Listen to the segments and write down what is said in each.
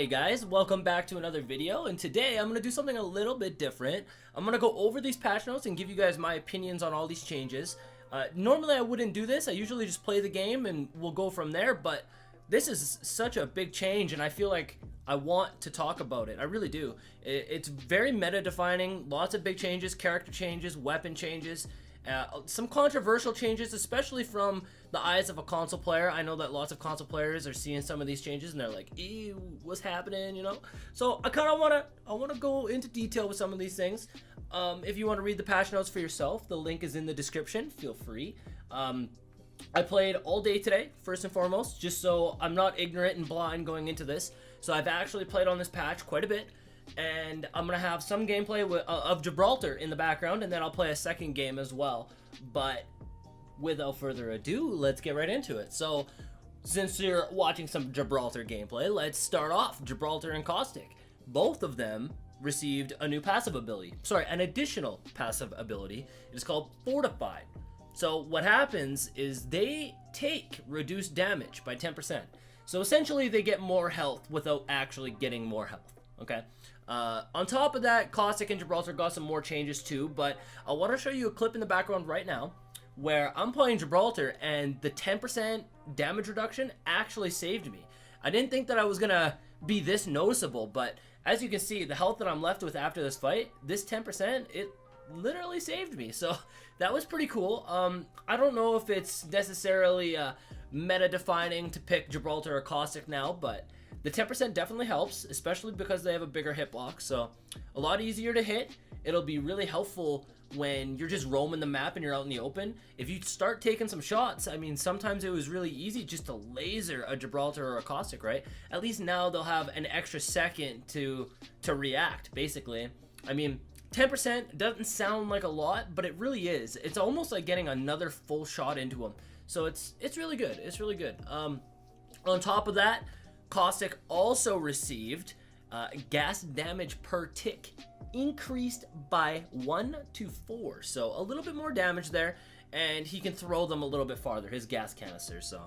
Hey guys, welcome back to another video, and today I'm going to do something a little bit different. I'm going to go over these patch notes and give you guys my opinions on all these changes. Normally I wouldn't do this, I usually just play the game and we'll go from there, but this is such a big change and I feel like I want to talk about it. I really do. It's very meta defining, lots of big changes, character changes, weapon changes. Some controversial changes, especially from the eyes of a console player. I know that lots of console players are seeing some of these changes and they're like, ew, what's happening, you know? So I kind of want to go into detail with some of these things. If you want to read the patch notes for yourself, the link is in the description, feel free. I played all day today, first and foremost, just so I'm not ignorant and blind going into this. So I've actually played on this patch quite a bit. And I'm gonna have some gameplay of Gibraltar in the background, and then I'll play a second game as well. But without further ado, let's get right into it. So since you're watching some Gibraltar gameplay, let's start off. Gibraltar and Caustic, both of them received a new passive ability, sorry, an additional passive ability. It is called Fortified. So what happens is they take reduced damage by 10%. So essentially they get more health without actually getting more health. Okay. On top of that, Caustic and Gibraltar got some more changes too, but I want to show you a clip in the background right now where I'm playing Gibraltar and the 10% damage reduction actually saved me. I didn't think that I was gonna be this noticeable, but as you can see, the health that I'm left with after this fight, this 10%, it literally saved me. So that was pretty cool. I don't know if it's necessarily meta defining to pick Gibraltar or Caustic now, but the 10% definitely helps, especially because they have a bigger hitbox, so a lot easier to hit. It'll be really helpful when you're just roaming the map and you're out in the open. If you start taking some shots, I mean, sometimes it was really easy just to laser a Gibraltar or a Caustic, right? At least now they'll have an extra second to react, basically. I mean, 10% doesn't sound like a lot, but it really is. It's almost like getting another full shot into them. So it's really good. It's really good. On top of that, Caustic also received gas damage per tick increased by 1 to 4, so a little bit more damage there, and he can throw them a little bit farther, his gas canisters, so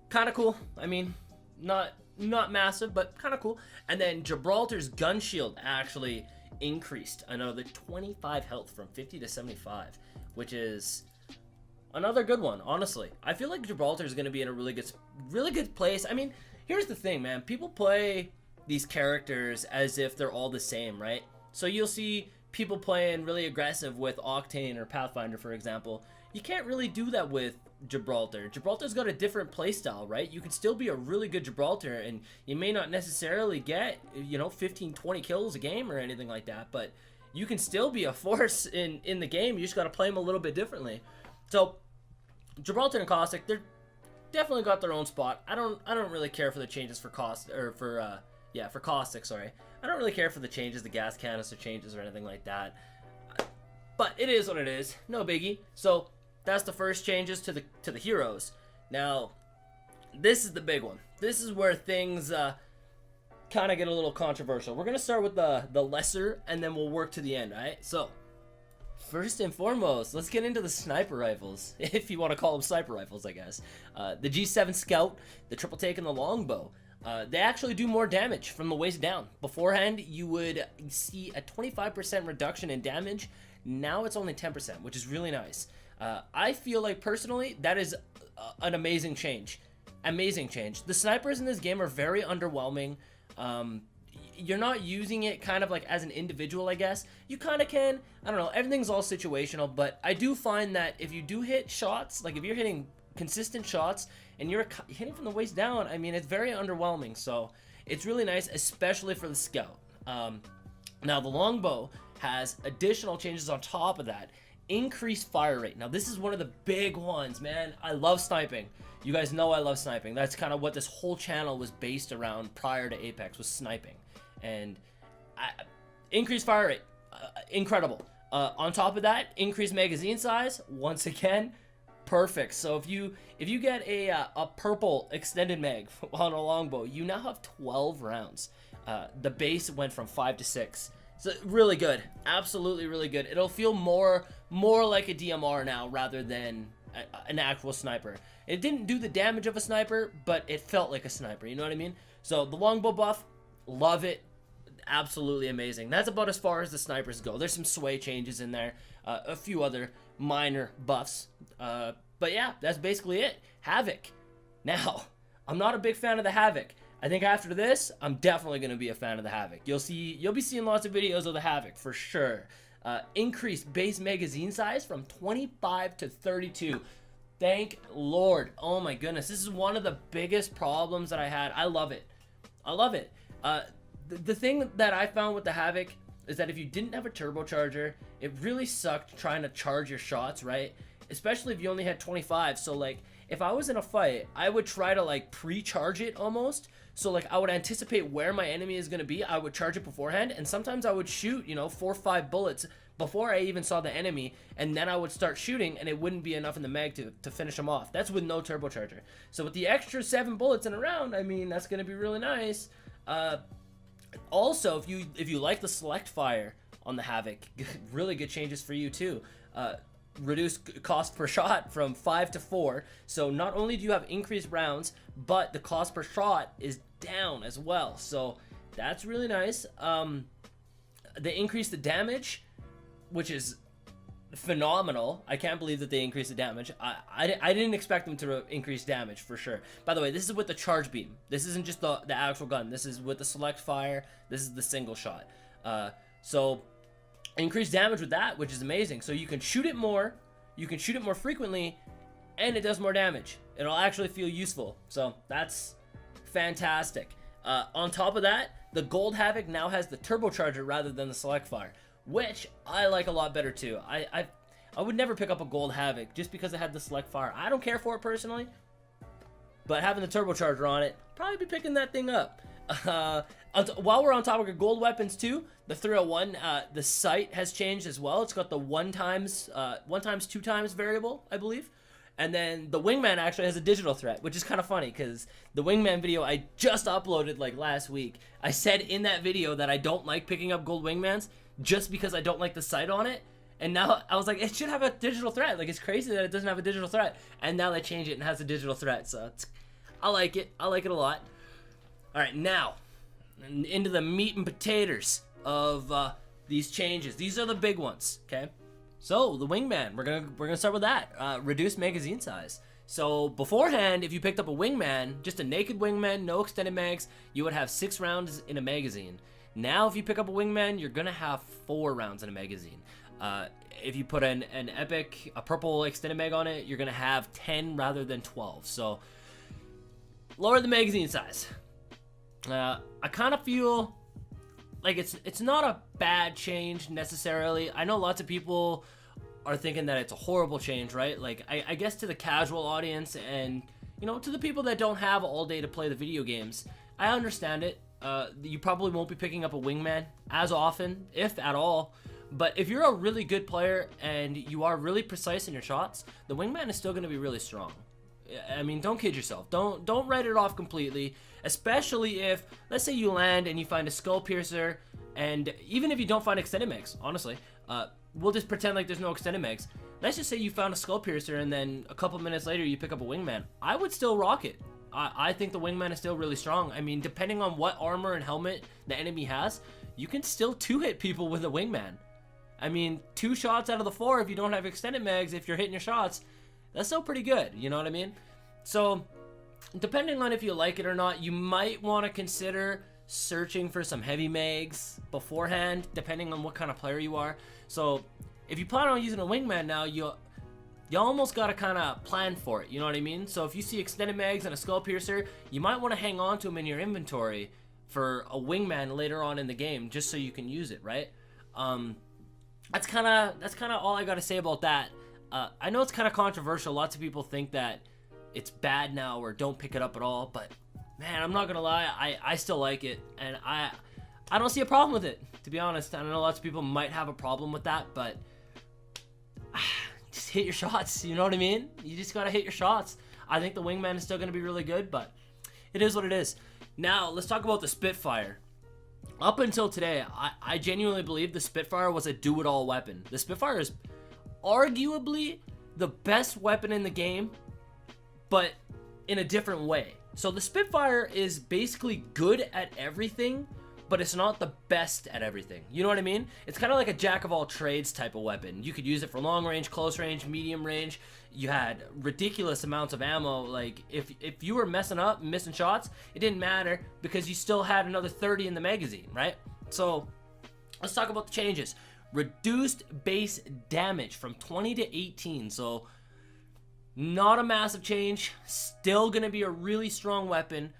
kind of cool. I mean, not massive, but kind of cool. And then Gibraltar's gun shield actually increased another 25 health from 50 to 75, which is another good one. Honestly, I feel like Gibraltar is going to be in a really good place. I mean, here's the thing, man. People play these characters as if they're all the same, right? So you'll see people playing really aggressive with Octane or Pathfinder, for example. You can't really do that with Gibraltar. Gibraltar's got a different playstyle, right? You can still be a really good Gibraltar, and you may not necessarily get, you know, 15, 20 kills a game or anything like that, but you can still be a force in the game. You just got to play them a little bit differently. So Gibraltar and Caustic, they're definitely got their own spot. I don't really care for the changes for Caustic, sorry. I don't really care for the changes, the gas canister changes or anything like that. But it is what it is. No biggie. So that's the first changes to the heroes. Now, this is the big one. This is where things kind of get a little controversial. We're gonna start with the lesser and then we'll work to the end, alright? So first and foremost, let's get into the sniper rifles, if you want to call them sniper rifles, I guess. The G7 Scout, the triple take, and the longbow. They actually do more damage from the waist down. Beforehand, you would see a 25% reduction in damage. Now it's only 10%, which is really nice. I feel like, personally, that is an amazing change. Amazing change. The snipers in this game are very underwhelming. You're not using it kind of like as an individual, I guess. You kind of can. I don't know. Everything's all situational, but I do find that if you do hit shots, like if you're hitting consistent shots and you're hitting from the waist down, I mean, it's very underwhelming. So it's really nice, especially for the Scout. Now, the longbow has additional changes on top of that. Increased fire rate. Now, this is one of the big ones, man. I love sniping. You guys know I love sniping. That's kind of what this whole channel was based around prior to Apex, was sniping. And increased fire rate, incredible. On top of that, increased magazine size, once again, perfect. So if you get a purple extended mag on a longbow, you now have 12 rounds. The base went from 5 to 6. So really good, absolutely really good. It'll feel more like a DMR now rather than an actual sniper. It didn't do the damage of a sniper, but it felt like a sniper, you know what I mean? So the longbow buff, Love it. Absolutely amazing. That's about as far as the snipers go. There's some sway changes in there, a few other minor buffs, but yeah, that's basically it. Havoc. Now, I'm not a big fan of the Havoc. I think after this, I'm definitely going to be a fan of the Havoc. You'll be seeing lots of videos of the Havoc for sure. Increased base magazine size from 25 to 32. Thank Lord. Oh my goodness. This is one of the biggest problems that I had. I love it. I love it. The thing that I found with the Havoc is that if you didn't have a turbocharger, it really sucked trying to charge your shots, right? Especially if you only had 25. So like, if I was in a fight, I would try to like pre-charge it almost. So like, I would anticipate where my enemy is going to be. I would charge it beforehand, and sometimes I would shoot, 4 or 5 bullets before I even saw the enemy, and then I would start shooting, and it wouldn't be enough in the mag to finish them off. That's with no turbocharger. So with the extra 7 bullets in a round, I mean, that's going to be really nice. Also, if you like the select fire on the Havoc, really good changes for you too. Reduce cost per shot from 5 to 4. So not only do you have increased rounds, but the cost per shot is down as well. So that's really nice. They increase the damage, which is phenomenal. I can't believe that they increased the damage. I didn't expect them to increase damage for sure. By the way, this is with the charge beam. This isn't just the actual gun. This is with the select fire. This is the single shot. So increased damage with that, which is amazing. So you can shoot it more, you can shoot it more frequently, and it does more damage. It'll actually feel useful. So that's fantastic. On top of that, the Gold Havoc now has the turbocharger rather than the select fire, which I like a lot better too. I would never pick up a Gold Havoc just because it had the select fire. I don't care for it personally, but having the turbocharger on it, probably be picking that thing up. While we're on topic of gold weapons too, the 301, the sight has changed as well. It's got the 1 times 2 times variable, I believe. And then the Wingman actually has a digital threat, which is kind of funny because the Wingman video I just uploaded like last week, I said in that video that I don't like picking up gold Wingmans just because I don't like the sight on it. And now I was like, it should have a digital threat. Like, it's crazy that it doesn't have a digital threat. And now they change it and has a digital threat. So I like it. I like it a lot. All right, now into the meat and potatoes of these changes. These are the big ones, okay? So the Wingman, we're gonna start with that. Reduced magazine size. So beforehand, if you picked up a Wingman, just a naked Wingman, no extended mags, you would have 6 rounds in a magazine. Now, if you pick up a Wingman, you're gonna have 4 rounds in a magazine. If you put an epic, a purple extended mag on it, you're gonna have 10 rather than 12. So lower the magazine size. I kind of feel like it's not a bad change necessarily. I know lots of people are thinking that it's a horrible change, right? Like, I guess to the casual audience and, to the people that don't have all day to play the video games, I understand it. You probably won't be picking up a Wingman as often, if at all. But if you're a really good player and you are really precise in your shots, the Wingman is still going to be really strong. I mean, don't kid yourself. Don't write it off completely, especially if, let's say you land and you find a skull piercer, and even if you don't find extended mags, honestly, we'll just pretend like there's no extended mags. Let's just say you found a skull piercer and then a couple minutes later you pick up a Wingman. I would still rock it. I think the Wingman is still really strong. I mean, depending on what armor and helmet the enemy has, you can still 2-hit people with a Wingman. I mean, 2 shots out of the 4 if you don't have extended mags, if you're hitting your shots, that's still pretty good, you know what I mean? So, depending on if you like it or not, you might want to consider searching for some heavy mags beforehand, depending on what kind of player you are. So, if you plan on using a Wingman now, you almost got to kind of plan for it, you know what I mean? So, if you see extended mags and a skull piercer, you might want to hang on to them in your inventory for a Wingman later on in the game, just so you can use it, right? That's kind of all I got to say about that. I know it's kind of controversial. Lots of people think that it's bad now or don't pick it up at all, but man, I'm not gonna lie, I still like it, and I don't see a problem with it, to be honest. I know lots of people might have a problem with that, but just hit your shots, you know what I mean? You just gotta hit your shots. I think the Wingman is still gonna be really good, but it is what it is. Now, let's talk about the Spitfire. Up until today, I genuinely believe the Spitfire was a do-it-all weapon. The Spitfire is arguably the best weapon in the game, but in a different way. So the Spitfire is basically good at everything, but it's not the best at everything. You know what I mean? It's kind of like a jack of all trades type of weapon. You could use it for long range, close range, medium range. You had ridiculous amounts of ammo. Like if you were messing up, missing shots, it didn't matter because you still had another 30 in the magazine, right? So let's talk about the changes. Reduced base damage from 20 to 18. So not a massive change. Still gonna be a really strong weapon.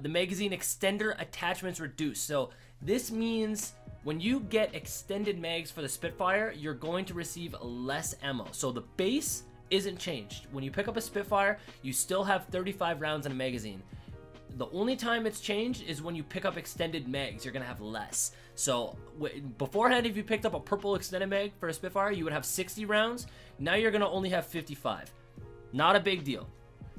The magazine extender attachments reduced. So this means when you get extended mags for the Spitfire, you're going to receive less ammo. So the base isn't changed. When you pick up a Spitfire, you still have 35 rounds in a magazine. The only time it's changed is when you pick up extended mags, you're gonna have less. So beforehand, if you picked up a purple extended mag for a Spitfire, you would have 60 rounds. Now you're gonna only have 55. Not a big deal.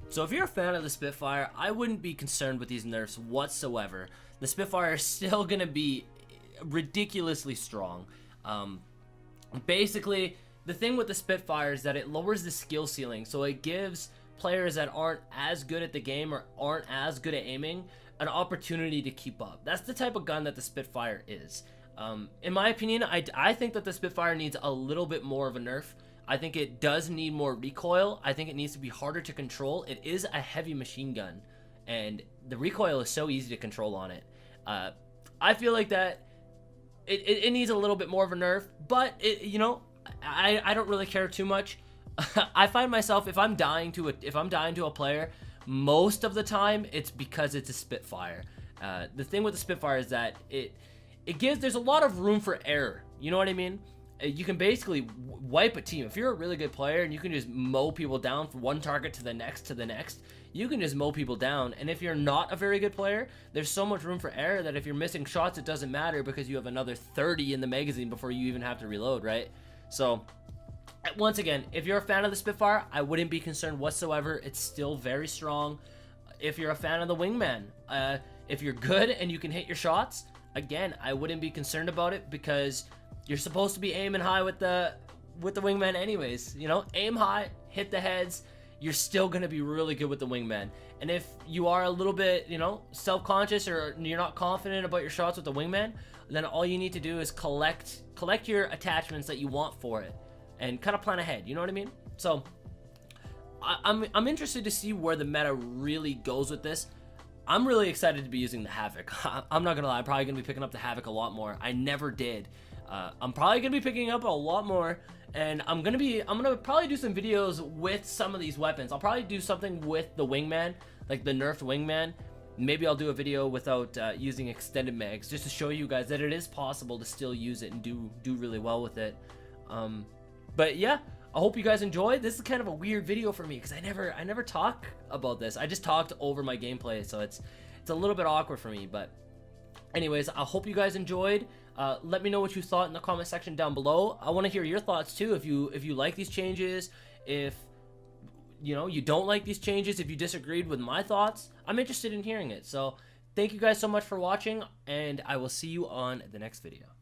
So if you're a fan of the Spitfire, I wouldn't be concerned with these nerfs whatsoever. The Spitfire is still gonna be ridiculously strong. Basically, the thing with the Spitfire is that it lowers the skill ceiling, so it gives players that aren't as good at the game or aren't as good at aiming an opportunity to keep up. That's the type of gun that the Spitfire is. In my opinion, I think that the Spitfire needs a little bit more of a nerf. I think it does need more recoil. I think it needs to be harder to control. It is a heavy machine gun, and the recoil is so easy to control on it. I feel like that it needs a little bit more of a nerf, but you know, I don't really care too much. I find myself, if I'm dying to a player, most of the time it's because it's a Spitfire. The thing with the Spitfire is that there's a lot of room for error. You know what I mean? You can basically wipe a team. If you're a really good player and you can just mow people down from one target to the next, you can just mow people down. And if you're not a very good player, there's so much room for error that if you're missing shots, it doesn't matter because you have another 30 in the magazine before you even have to reload, right? So once again, if you're a fan of the Spitfire, I wouldn't be concerned whatsoever. It's still very strong. If you're a fan of the Wingman, if you're good and you can hit your shots, again, I wouldn't be concerned about it because you're supposed to be aiming high with the Wingman anyways. You know, aim high, hit the heads. You're still gonna be really good with the Wingman. And if you are a little bit, you know, self-conscious or you're not confident about your shots with the Wingman, then all you need to do is collect your attachments that you want for it and kind of plan ahead. You know what I mean? So I'm interested to see where the meta really goes with this. I'm really excited to be using the Havoc. I'm not gonna lie, I'm probably gonna be picking up the Havoc a lot more. I never did. I'm probably gonna be picking up a lot more, and I'm gonna probably do some videos with some of these weapons. I'll probably do something with the Wingman, like the nerfed Wingman. Maybe I'll do a video without using extended mags, just to show you guys that it is possible to still use it and do really well with it. But yeah, I hope you guys enjoyed. This is kind of a weird video for me because I never talk about this. I just talked over my gameplay, so it's a little bit awkward for me. But anyways, I hope you guys enjoyed. Let me know what you thought in the comment section down below. I want to hear your thoughts too. If you like these changes, if you know you don't like these changes, if you disagreed with my thoughts, I'm interested in hearing it. So thank you guys so much for watching, and I will see you on the next video.